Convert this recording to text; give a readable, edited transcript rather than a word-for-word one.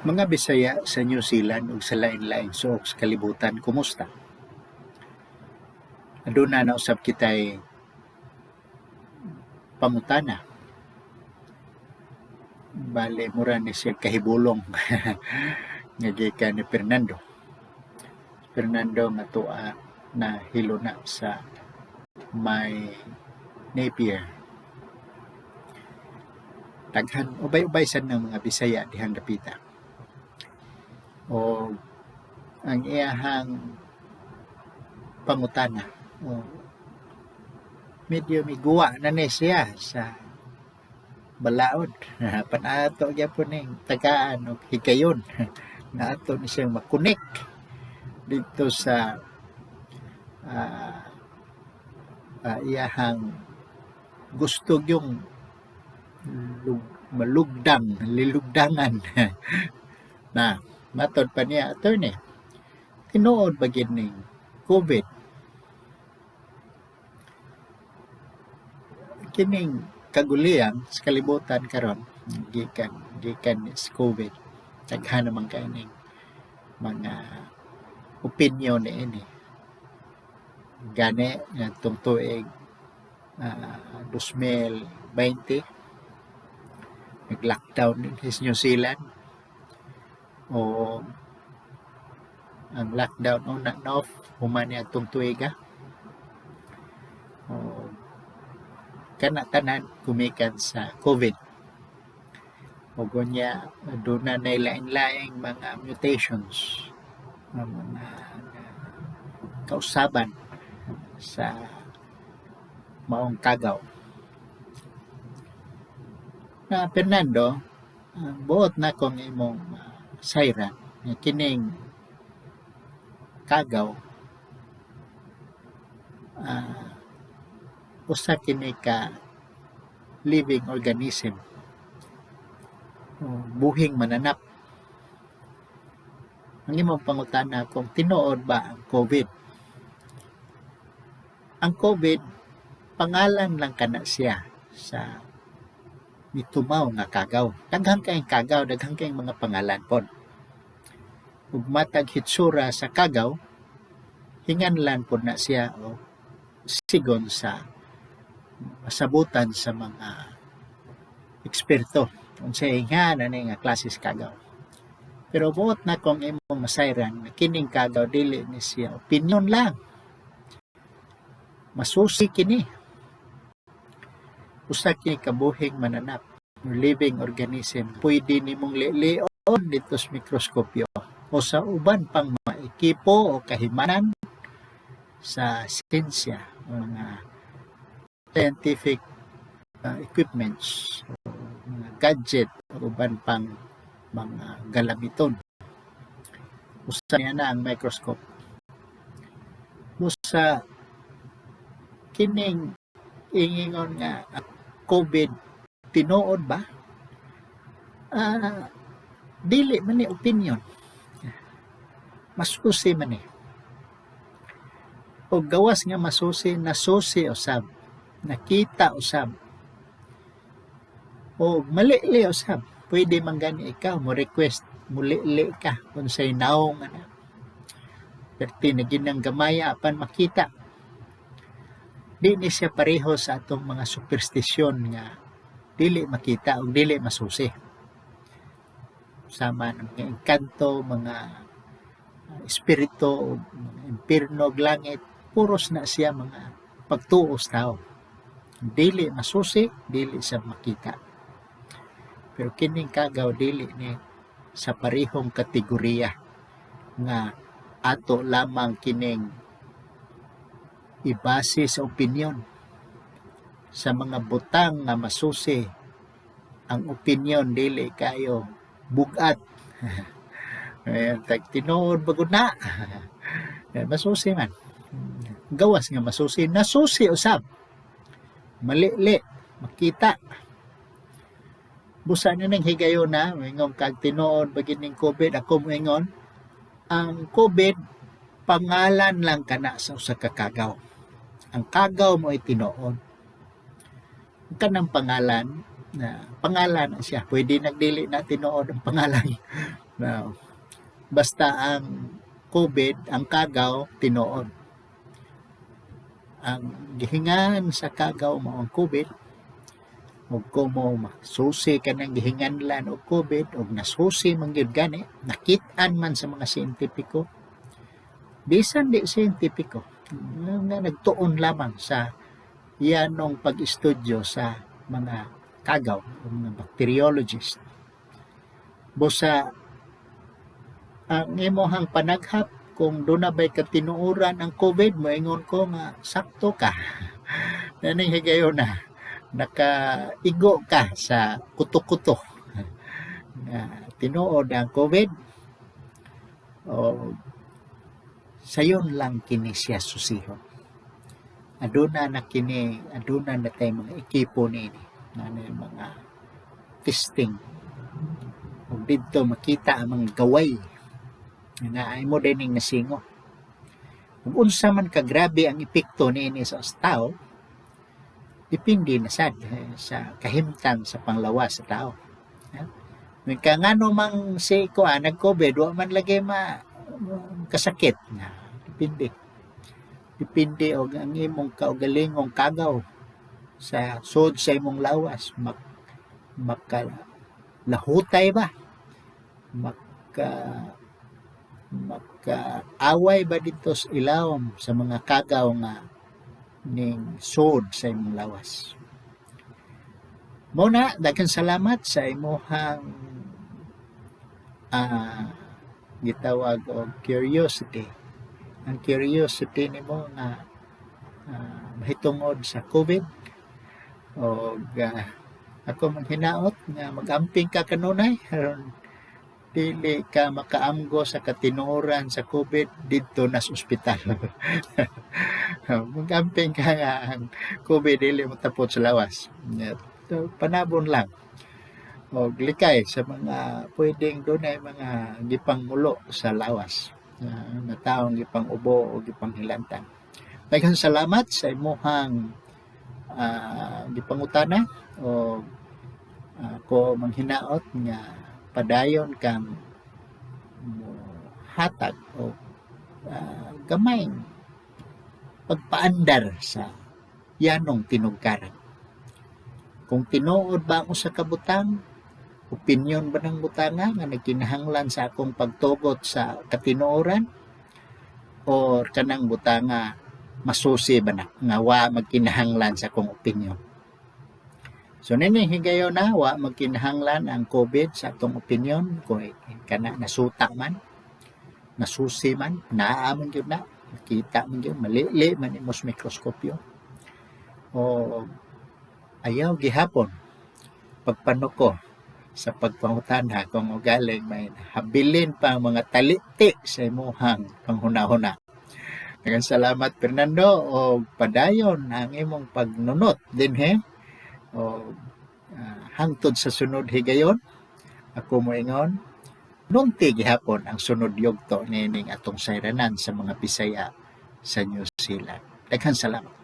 Mga Bisaya sa New Zealand ug sa lain-laing suok sa kalibutan, kumusta? Aduna na usab kitay pangutana. Bale mura ni siya kahibulong nga gikan ni Fernando. Fernando nga tua na hiluna sa may Napier. Daghan ubay-ubay sad ng mga Bisaya dihang dapita. O ang iyahang pangutana medyo miguwa na ni siya sa balaod. Panato gyapon ning tagaan og hikayon na ato ni siyang makunik dito sa iyahang gusto yung lilugdangan na matod pa niya attorney tinuod ba gid ning COVID kining kagulian sa kalibutan karon gikan sa COVID daghan naman kaning mga opinion ini gani ngadtong tuig 2020 nag-lockdown din sa New Zealand o ang lockdown on and off human niya itong tuiga o kana tanan gumikan sa COVID o gunya doon na lain-laing mga mutations ng mga kausaban sa maong kagaw na Fernando buot na kong imong sayran nga kining kagaw usa kini ka living organism buhing mananap. Ang imong pangutana kung tinuod ba ang COVID. Ang COVID pangalan lang kana siya sa mitumaw nga kagaw. Daghang kayong kagaw, daghang kayong mga pangalan pod. Ug matag hitsura sa kagaw, hinganlan pod na siya o sigon sa masabutan sa mga eksperto. Unsay nga na nga klase sa kagaw. Pero buot na kung imong masayran na kining kagaw dili ni siya opinion lang. Masusi kini. Usa kini kabuhing mananap living organism pwede nimong lion dito sa mikroskopyo o sa uban pang maikipo o kahimanan sa siyensya o mga scientific equipments o mga gadget o uban pang mga galamiton. Usa niya na ang microscope. Usa kining ingon nga COVID tinuod ba? Dili man ni opinion. Masusi man ni. O gawas nga masusi, nasusi usab. Nakita usab. O mali-li usab. Pwede man gani ikaw mo request muli-li ka kung sa'y naong ana. Perti na ginang gamaya apan makita. Di ni siya pareho sa atong mga superstisyon nga dili makita o dili masusi. Sama ng mga engkanto, mga espiritu, mga impierno, langit, puros na siya mga pagtuos tao. Dili masusi, dili siya makita. Pero kining kagaw dili ni sa parehong kategorya nga ato lamang kining ibase sa opinion. Sa mga butang nga masusi, ang opinion dili kayo bugat. Tag tinuod bagud na. Masusi man. Gawas nga masusi, nasusi usab. Mali-li, makita. Busa na nang higayon na, ingong kag tinuod bagid ning COVID, ako moingon, ang COVID pangalan lang kana sa usa ka kagaw. Ang kagaw mo ay tinuod. Ang kanang pangalan na siya. Pwede nagdili na tinuod ang pangalan. Now, basta ang COVID, ang kagaw, tinuod. Ang gihingan sa kagaw mo ang COVID, ug kung mo susi ka ng gihinganlan og COVID, ug nasusi man gyud gani, nakit-an man sa mga siyentipiko, bisan di siyentipiko, nga nagtuon lamang sa yanong pag-estudyo sa mga kagaw, mga bacteriologist. Busa, ang imuhang panaghap, kung doon na ba'y katinuuran ang COVID, moingon ko nga sakto ka. Naning higayon na, nakaigo ka sa kuto-kuto na tinuod ang COVID, o sayon lang kini siya susihon. Aduna na tayo mga ekipo nini, na mga testing. O dito makita ang mga gaway na ay mo dining nasingo. Kung unsa man kagrabe ang epekto niini sa tao, depende na sad sa kahimtang sa panglawas sa tao. May ngano mang si nag-COVID, wa man lagi kasakit na depende og ang imong kaugalingong kagaw sa sud sa imong lawas, lahutay ba, maka-away ba dito sa ilawom sa mga kagaw nga ning sod sa imong lawas. Muna, daghang salamat sa imuhang gitawag og curiosity. Ang curiosity nimo nga mahitungod sa COVID, o ako manghinaot nga mag-amping ka kanunay aron dili ka makaamgo sa katinuoran sa COVID dito na sa ospital. Mag-amping ka nga ang COVID dili matapot sa lawas. So, panabon lang. O likay sa mga pwedeng doon ay mga gipangulo sa lawas na taong gipangubo o gipanghilantang. Daghang salamat sa imuhang gipangutana, o ko manghinaot nga padayon kang hatag o gamay pagpaandar sa yanong tinugkaran. Kung tinuod ba ako sa kabutang, opinyon ba ng butanga nga nagkinahanglan sa akong pagtugot sa katinuoran, o kanang butanga masusi ba na nga wa magkinahanglan sa akong opinyon. So nini higayon na wa magkinahanglan ang COVID sa atong opinyon, kung kana nasuta man, nasusi man, naamon gyud na, makita man gyud, malili man imos mikroskopyo, o ayaw gihapon pagpanuko sa pagpangutana kung ugaling may habilin pa mga taliti sa imuhang panghuna-huna. Daghang salamat Fernando, o padayon ang imong pagnunot dinhi, o hangtod sa sunod higayon. Ako moingon, nunti gihapon ang sunod yugto nining atong sayranan sa mga Bisaya sa New Zealand. Daghang salamat.